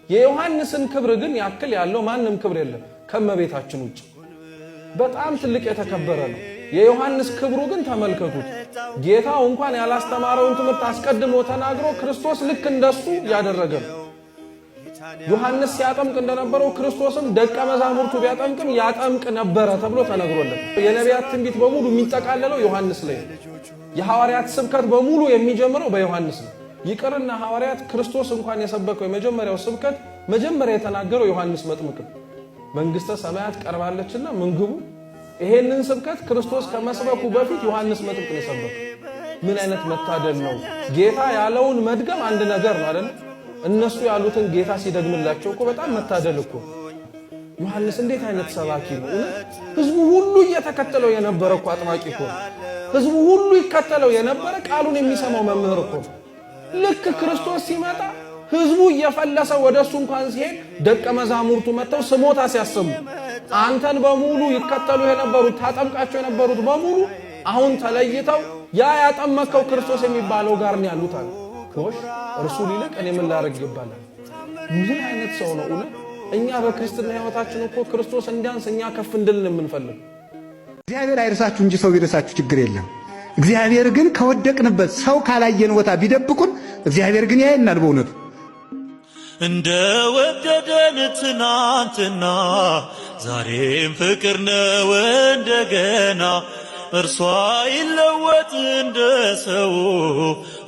የዮሐንስን ክብር ግን ያክል ያለው ማንም ክብር የለም ከመቤታችን ውጭ። በጣም ትልቅ የተከበረ ነው። የዮሐንስ ክብሩ ግን ተመልከቱት። ጌታው እንኳን ያላስተማረውን ትምህርት አስቀድሞ ተናግሮ ክርስቶስ ልክ እንደሱ ያደረገ ነው። ዮሐንስ ሲያጠምቅ እንደነበረው ክርስቶስም ደቀ መዛሙርቱ ቢያጠምቅም ያጠምቅ ነበረ ተብሎ ተነግሮለት። የነቢያት ትንቢት በሙሉ የሚጠቃለለው ዮሐንስ ላይ ነው። የሐዋርያት ስብከት በሙሉ የሚጀምረው በዮሐንስ ነው። ይቅርና ሐዋርያት ክርስቶስ እንኳን የሰበከው የመጀመሪያው ስብከት መጀመሪያ የተናገረው ዮሐንስ መጥምቅ ነው። መንግስተ ሰማያት ቀርባለችና ምን ግቡ። ይሄንን ስብከት ክርስቶስ ከመስበኩ በፊት ዮሐንስ መጥምቅ ነው የሰበከው። ምን አይነት መታደል ነው! ጌታ ያለውን መድገም አንድ ነገር ነው አይደል? እነሱ ያሉትን ጌታ ሲደግምላቸው እኮ በጣም መታደል እኮ። ዮሐንስ እንዴት አይነት ሰባኪ ነው! ህዝቡ ሁሉ እየተከተለው የነበረ እኮ አጥማቂ እኮ። ህዝቡ ሁሉ ይከተለው የነበረ ቃሉን የሚሰማው መምህር እኮ። ልክ ክርስቶስ ሲመጣ ህዝቡ እየፈለሰ ወደሱ እንኳን ሲሄድ ደቀ መዛሙርቱ መተው ስሞታ ሲያሰሙ አንተን በሙሉ ይከተሉ የነበሩት ታጠምቃቸው የነበሩት በሙሉ አሁን ተለይተው ያ ያጠመቀው ክርስቶስ የሚባለው ጋር ነው ያሉት አለ። ጎሽ እርሱ ሊልቅ እኔ ምን ላደርግ ይባላል? ምን አይነት ሰው ነው! እኛ በክርስትና ህይወታችን እኮ ክርስቶስ እንዲያንስ እኛ ከፍ እንድልን የምንፈልግ። እግዚአብሔር አይርሳችሁ እንጂ ሰው ቢረሳችሁ ችግር የለም። እግዚአብሔር ግን ከወደቅንበት ሰው ካላየን ቦታ ቢደብቁን እግዚአብሔር ግን ያየናል በእውነቱ። እንደ ወደደን ትናንትና ዛሬም ፍቅር ነው እንደገና። እርሷ ይለወጥ እንደ ሰው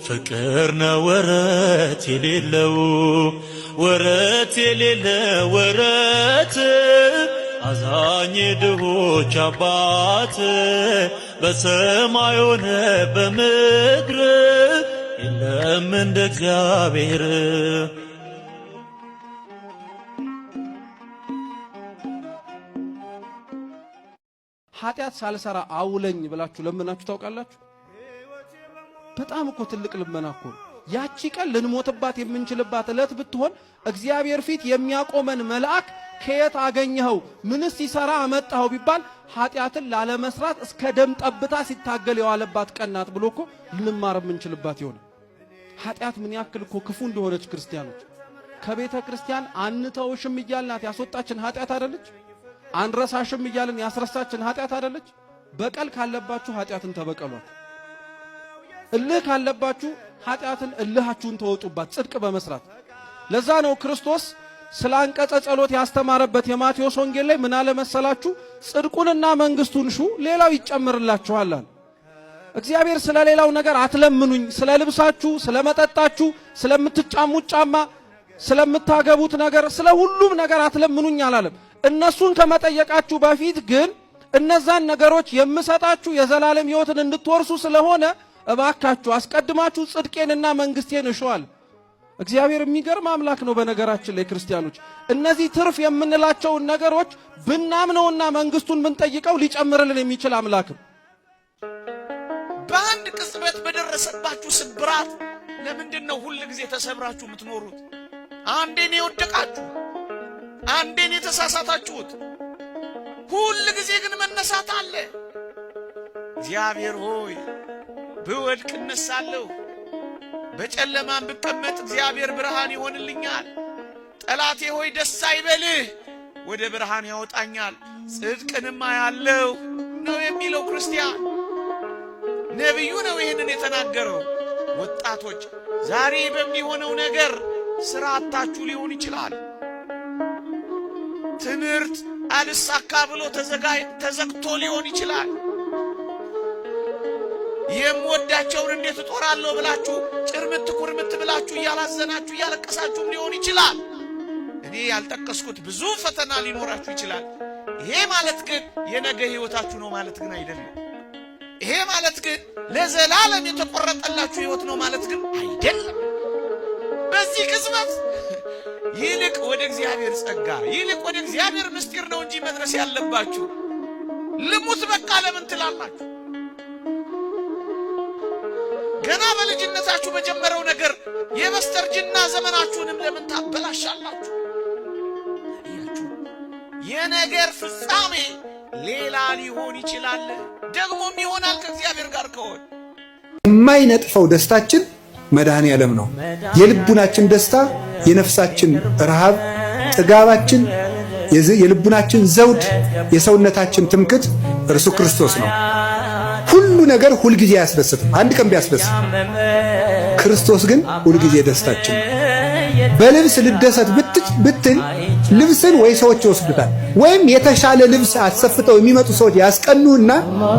ፍቅር ነው ወረት የሌለው ወረት የሌለ ወረት አዛኝ ድሆች አባት በሰማይ ሆነ በምድር የለም እንደ እግዚአብሔር። ኃጢአት ሳልሰራ አውለኝ ብላችሁ ለምናችሁ ታውቃላችሁ? በጣም እኮ ትልቅ ልመና እኮ። ያቺ ቀን ልንሞትባት የምንችልባት ዕለት ብትሆን እግዚአብሔር ፊት የሚያቆመን መልአክ ከየት አገኘኸው ምንስ ሲሰራ አመጣኸው ቢባል ኃጢአትን ላለመስራት እስከ ደም ጠብታ ሲታገል የዋለባት ቀን ናት ብሎ እኮ ልንማር የምንችልባት ይሆነ። ኃጢአት ምን ያክል እኮ ክፉ እንደሆነች ክርስቲያኖች ከቤተ ክርስቲያን አንተውሽም እያልናት ያስወጣችን ኃጢአት አይደለች? አንረሳሽም እያልን ያስረሳችን ኃጢአት አይደለች? በቀል ካለባችሁ ኃጢአትን ተበቀሏት። እልህ ካለባችሁ ኃጢአትን እልሃችሁን ተወጡባት ጽድቅ በመስራት። ለዛ ነው ክርስቶስ ስለ አንቀጸ ጸሎት ያስተማረበት የማቴዎስ ወንጌል ላይ ምን አለ መሰላችሁ? ጽድቁንና መንግስቱን ሹ ሌላው ይጨመርላችኋል አለ። እግዚአብሔር ስለ ሌላው ነገር አትለምኑኝ፣ ስለ ልብሳችሁ፣ ስለ መጠጣችሁ፣ ስለምትጫሙት ጫማ፣ ስለምታገቡት ነገር፣ ስለ ሁሉም ነገር አትለምኑኝ አላለም። እነሱን ከመጠየቃችሁ በፊት ግን እነዛን ነገሮች የምሰጣችሁ የዘላለም ሕይወትን እንድትወርሱ ስለሆነ እባካችሁ አስቀድማችሁ ጽድቄንና መንግስቴን እሹአል። እግዚአብሔር የሚገርም አምላክ ነው። በነገራችን ላይ ክርስቲያኖች እነዚህ ትርፍ የምንላቸውን ነገሮች ብናምነውና መንግስቱን ብንጠይቀው ሊጨምርልን የሚችል አምላክ ነው። በአንድ ቅጽበት በደረሰባችሁ ስብራት ለምንድነው ሁሉ ጊዜ ተሰብራችሁ የምትኖሩት? አንዴ ነው የወደቃችሁ፣ አንዴ ነው የተሳሳታችሁት። ሁሉ ጊዜ ግን መነሳት አለ። እግዚአብሔር ሆይ ብወድቅ እነሳለሁ፣ በጨለማም ብቀመጥ እግዚአብሔር ብርሃን ይሆንልኛል። ጠላቴ ሆይ ደስ አይበልህ፣ ወደ ብርሃን ያወጣኛል፣ ጽድቅንም አያለሁ ነው የሚለው ክርስቲያን። ነብዩ ነው ይሄንን የተናገረው። ወጣቶች ዛሬ በሚሆነው ነገር ስራ አጣችሁ ሊሆን ይችላል። ትምህርት አልሳካ ብሎ ተዘግቶ ሊሆን ይችላል። የምወዳቸውን እንዴት እጦራለሁ ብላችሁ ጭርምት ኩርምት ብላችሁ እያላዘናችሁ እያለቀሳችሁም ሊሆን ይችላል። እኔ ያልጠቀስኩት ብዙ ፈተና ሊኖራችሁ ይችላል። ይሄ ማለት ግን የነገ ህይወታችሁ ነው ማለት ግን አይደለም። ይሄ ማለት ግን ለዘላለም የተቆረጠላችሁ ህይወት ነው ማለት ግን አይደለም። በዚህ ቅጽበት ይልቅ ወደ እግዚአብሔር ጸጋ፣ ይልቅ ወደ እግዚአብሔር ምስጢር ነው እንጂ መድረስ ያለባችሁ። ልሙት በቃ ለምን ትላላችሁ? ገና በልጅነታችሁ በጀመረው ነገር የበስተርጅና ዘመናችሁንም ለምን ታበላሻላችሁ? የነገር ፍጻሜ ሌላ ሊሆን ይችላል፣ ደግሞም ይሆናል ከእግዚአብሔር ጋር ከሆነ። የማይነጥፈው ደስታችን መድኃኔ ዓለም ነው። የልቡናችን ደስታ፣ የነፍሳችን ረሃብ፣ ጥጋባችን፣ የልቡናችን ዘውድ፣ የሰውነታችን ትምክት እርሱ ክርስቶስ ነው። ሁሉ ነገር ሁልጊዜ አያስደስትም። አንድ ቀን ቢያስደስት፣ ክርስቶስ ግን ሁልጊዜ ደስታችን ነው። በልብስ ልደሰት ብትል ልብስን ወይ ሰዎች ይወስዱታል፣ ወይም የተሻለ ልብስ አሰፍተው የሚመጡ ሰዎች ያስቀኑና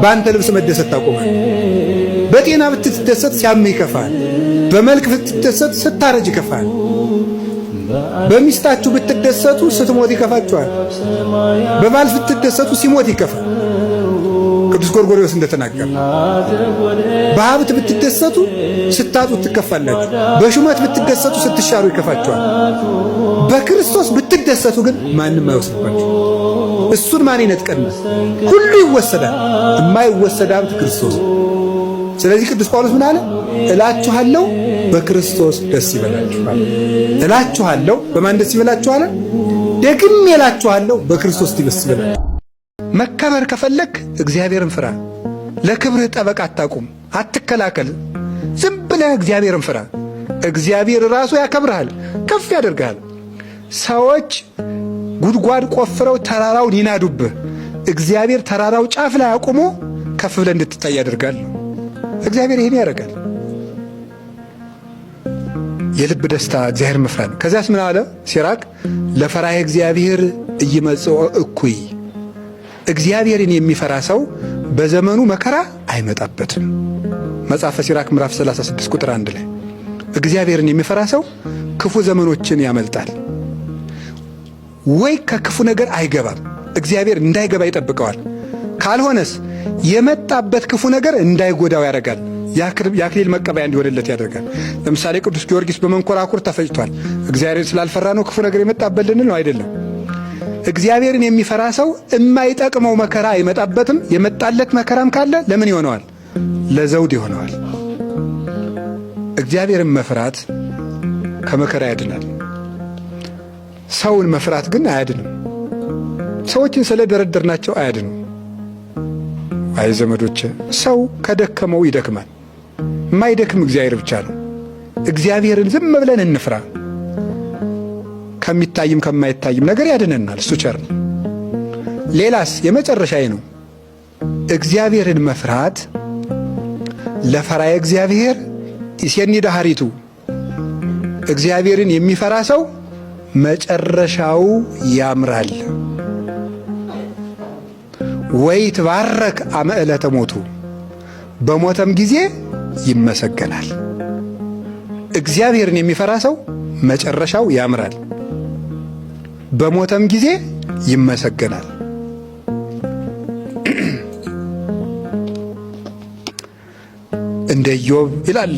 በአንተ ልብስ መደሰት ታቆማል። በጤና ብትደሰት ሲያምህ ይከፋል። በመልክ ብትደሰት ስታረጅ ይከፋል። በሚስታችሁ ብትደሰቱ ስትሞት ይከፋችኋል። በባል ብትደሰቱ ሲሞት ይከፋል። ቅዱስ ጎርጎርዮስ እንደተናገረ በሀብት ብትደሰቱ ስታጡት ትከፋላችሁ። በሹመት ብትደሰቱ ስትሻሩ ይከፋችኋል። በክርስቶስ ብትደሰቱ ግን ማንም አይወስድባችሁ። እሱን ማን ይነጥቀናል? ሁሉ ይወሰዳል። የማይወሰድ ሀብት ክርስቶስ። ስለዚህ ቅዱስ ጳውሎስ ምን አለ? እላችኋለሁ በክርስቶስ ደስ ይበላችሁ። እላችኋለሁ በማን ደስ ይበላችሁ አለ? ደግሜ እላችኋለሁ በክርስቶስ ደስ ይበላችሁ። መከበር ከፈለክ እግዚአብሔርን ፍራ። ለክብርህ ጠበቃ አታቁም፣ አትከላከል። ዝም ብለህ እግዚአብሔርን ፍራ። እግዚአብሔር ራሱ ያከብርሃል፣ ከፍ ያደርግሃል። ሰዎች ጉድጓድ ቆፍረው ተራራውን ይናዱብህ፣ እግዚአብሔር ተራራው ጫፍ ላይ አቁሞ ከፍ ብለህ እንድትታይ ያደርጋል። እግዚአብሔር ይሄን ያደርጋል። የልብ ደስታ እግዚአብሔር መፍራት። ከዚያስ ምን አለ ሲራክ? ለፈራሄ እግዚአብሔር እይመጽኦ እኩይ። እግዚአብሔርን የሚፈራ ሰው በዘመኑ መከራ አይመጣበትም። መጽሐፈ ሲራክ ምዕራፍ 36 ቁጥር 1 ላይ እግዚአብሔርን የሚፈራ ሰው ክፉ ዘመኖችን ያመልጣል። ወይ ከክፉ ነገር አይገባም፣ እግዚአብሔር እንዳይገባ ይጠብቀዋል። ካልሆነስ የመጣበት ክፉ ነገር እንዳይጎዳው ያደርጋል። የአክሊል መቀበያ እንዲሆንለት ያደርጋል። ለምሳሌ ቅዱስ ጊዮርጊስ በመንኮራኩር ተፈጭቷል። እግዚአብሔርን ስላልፈራ ነው ክፉ ነገር የመጣበልን ነው? አይደለም። እግዚአብሔርን የሚፈራ ሰው የማይጠቅመው መከራ አይመጣበትም። የመጣለት መከራም ካለ ለምን ይሆነዋል? ለዘውድ ይሆነዋል። እግዚአብሔርን መፍራት ከመከራ ያድናል። ሰውን መፍራት ግን አያድንም። ሰዎችን ስለደረደርናቸው አያድንም። አይ ዘመዶቼ፣ ሰው ከደከመው ይደክማል። የማይደክም እግዚአብሔር ብቻ ነው። እግዚአብሔርን ዝም ብለን እንፍራ። ከሚታይም ከማይታይም ነገር ያድነናል። እሱ ቸር ነው። ሌላስ የመጨረሻዬ ነው። እግዚአብሔርን መፍራት ለፈራዬ እግዚአብሔር ይሴኒ ዳህሪቱ። እግዚአብሔርን የሚፈራ ሰው መጨረሻው ያምራል። ወይ ትባረክ አመ ዕለተ ሞቱ፣ በሞተም ጊዜ ይመሰገናል። እግዚአብሔርን የሚፈራ ሰው መጨረሻው ያምራል፣ በሞተም ጊዜ ይመሰገናል። እንደ ኢዮብ ይላል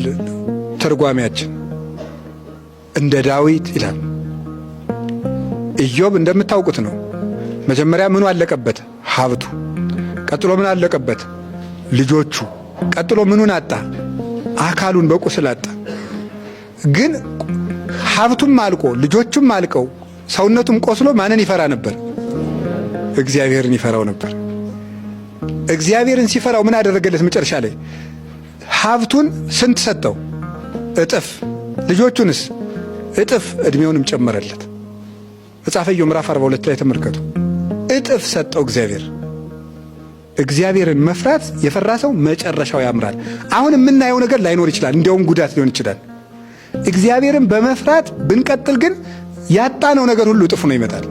ተርጓሚያችን፣ እንደ ዳዊት ይላል። ኢዮብ እንደምታውቁት ነው። መጀመሪያ ምኑ አለቀበት? ሀብቱ። ቀጥሎ ምን አለቀበት? ልጆቹ። ቀጥሎ ምኑን አጣ? አካሉን በቁስል አጣ። ግን ሀብቱም አልቆ ልጆቹም አልቀው ሰውነቱም ቆስሎ ማንን ይፈራ ነበር? እግዚአብሔርን ይፈራው ነበር። እግዚአብሔርን ሲፈራው ምን አደረገለት? መጨረሻ ላይ ሀብቱን ስንት ሰጠው? እጥፍ። ልጆቹንስ እጥፍ፣ ዕድሜውንም ጨመረለት። መጽሐፈ ኢዮብ ምዕራፍ 42 ላይ ተመልከቱ። እጥፍ ሰጠው እግዚአብሔር። እግዚአብሔርን መፍራት የፈራ ሰው መጨረሻው ያምራል። አሁን የምናየው ነገር ላይኖር ይችላል፣ እንዲያውም ጉዳት ሊሆን ይችላል። እግዚአብሔርን በመፍራት ብንቀጥል ግን ያጣነው ነገር ሁሉ እጥፍ ነው ይመጣል።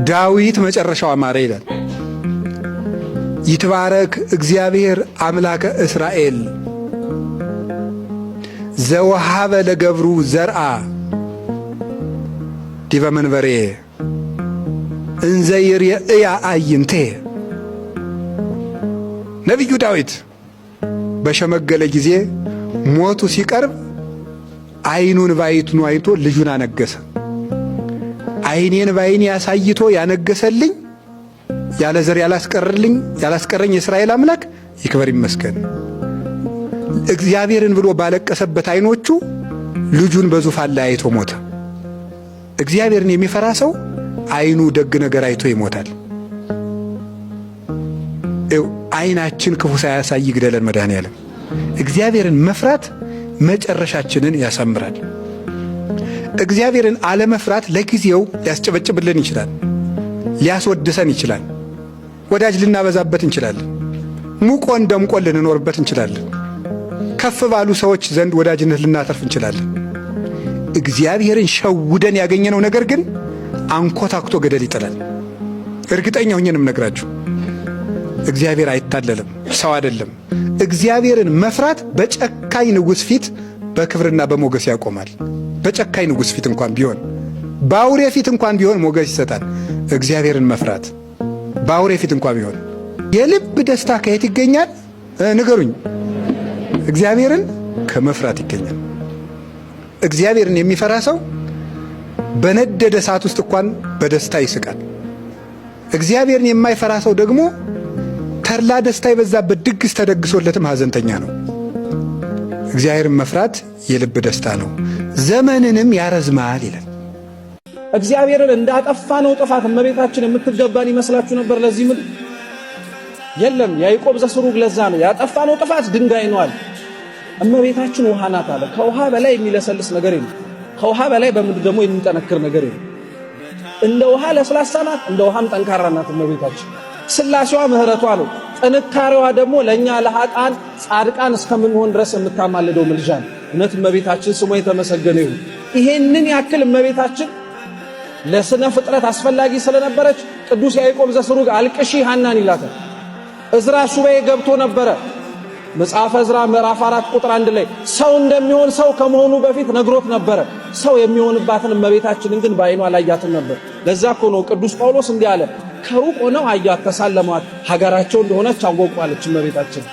ዳዊት መጨረሻው አማረ ይላል። ይትባረክ እግዚአብሔር አምላከ እስራኤል ዘወሃበ ለገብሩ ዘርአ ዲበ መንበሬ እንዘ ይርኤያ አዕይንቴ። ነቢዩ ዳዊት በሸመገለ ጊዜ ሞቱ ሲቀርብ ዓይኑን ባይኑ አይቶ ልጁን አነገሰ። ዓይኔን ባይኔ ያሳይቶ ያነገሰልኝ ያለ ዘር ያላስቀረኝ የእስራኤል አምላክ ይክበር ይመስገን። እግዚአብሔርን ብሎ ባለቀሰበት ዓይኖቹ ልጁን በዙፋን ላይ አይቶ ሞተ። እግዚአብሔርን የሚፈራ ሰው ዓይኑ ደግ ነገር አይቶ ይሞታል። ዓይናችን ክፉ ሳያሳይ ይግደለን መድኃኔዓለም። እግዚአብሔርን መፍራት መጨረሻችንን ያሳምራል። እግዚአብሔርን አለመፍራት ለጊዜው ሊያስጨበጭብልን ይችላል፣ ሊያስወድሰን ይችላል፣ ወዳጅ ልናበዛበት እንችላለን፣ ሙቆን ደምቆን ልንኖርበት እንችላለን፣ ከፍ ባሉ ሰዎች ዘንድ ወዳጅነት ልናተርፍ እንችላለን። እግዚአብሔርን ሸውደን ያገኘነው ነገር ግን አንኮታክቶ ገደል ይጥላል። እርግጠኛ ሆኜ ነው የምነግራችሁ። እግዚአብሔር አይታለልም፣ ሰው አይደለም። እግዚአብሔርን መፍራት በጨካኝ ንጉሥ ፊት በክብርና በሞገስ ያቆማል። በጨካኝ ንጉሥ ፊት እንኳን ቢሆን፣ በአውሬ ፊት እንኳን ቢሆን ሞገስ ይሰጣል። እግዚአብሔርን መፍራት በአውሬ ፊት እንኳን ቢሆን። የልብ ደስታ ከየት ይገኛል ንገሩኝ? እግዚአብሔርን ከመፍራት ይገኛል። እግዚአብሔርን የሚፈራ ሰው በነደደ እሳት ውስጥ እንኳን በደስታ ይስቃል። እግዚአብሔርን የማይፈራ ሰው ደግሞ ተድላ ደስታ የበዛበት ድግስ ተደግሶለትም ሐዘንተኛ ነው። እግዚአብሔርን መፍራት የልብ ደስታ ነው፣ ዘመንንም ያረዝማል ይላል። እግዚአብሔርን እንዳጠፋ ነው ጥፋት እመቤታችን የምትገባን ይመስላችሁ ነበር ለዚህ ምድር? የለም። ያዕቆብ ዘስሩግ ለዛ ነው ያጠፋ ነው ጥፋት ድንጋይ ነው አለ። እመቤታችን ውሃ ናት አለ። ከውሃ በላይ የሚለሰልስ ነገር የለም። ከውሃ በላይ በምድር ደግሞ የሚጠነክር ነገር የለም። እንደ ውሃ ለስላሳ ናት፣ እንደ ውሃም ጠንካራ ናት እመቤታችን። ስላሴዋ ምህረቷ ነው፣ ጥንካሬዋ ደግሞ ለኛ ለኃጥአን ጻድቃን እስከምንሆን ድረስ የምታማልደው ምልጃ ነው። እውነት እመቤታችን ስሟ የተመሰገነ ይሁን። ይሄንን ያክል እመቤታችን ለስነ ፍጥረት አስፈላጊ ስለነበረች ቅዱስ ያዕቆብ ዘስሩግ አልቅሺ ሐናን ይላታል። እዝራ ሱባኤ ገብቶ ነበረ። መጽሐፈ ዕዝራ ምዕራፍ 4 ቁጥር 1 ላይ ሰው እንደሚሆን ሰው ከመሆኑ በፊት ነግሮት ነበረ። ሰው የሚሆንባትን እመቤታችንን ግን በዓይኗ አላያትም ነበር። ለዛ እኮ ነው ቅዱስ ጳውሎስ እንዲህ አለ፣ ከሩቅ ሆነው አያት፣ ተሳለሟት፣ ሀገራቸው እንደሆነች አወቁ አለች እመቤታችን።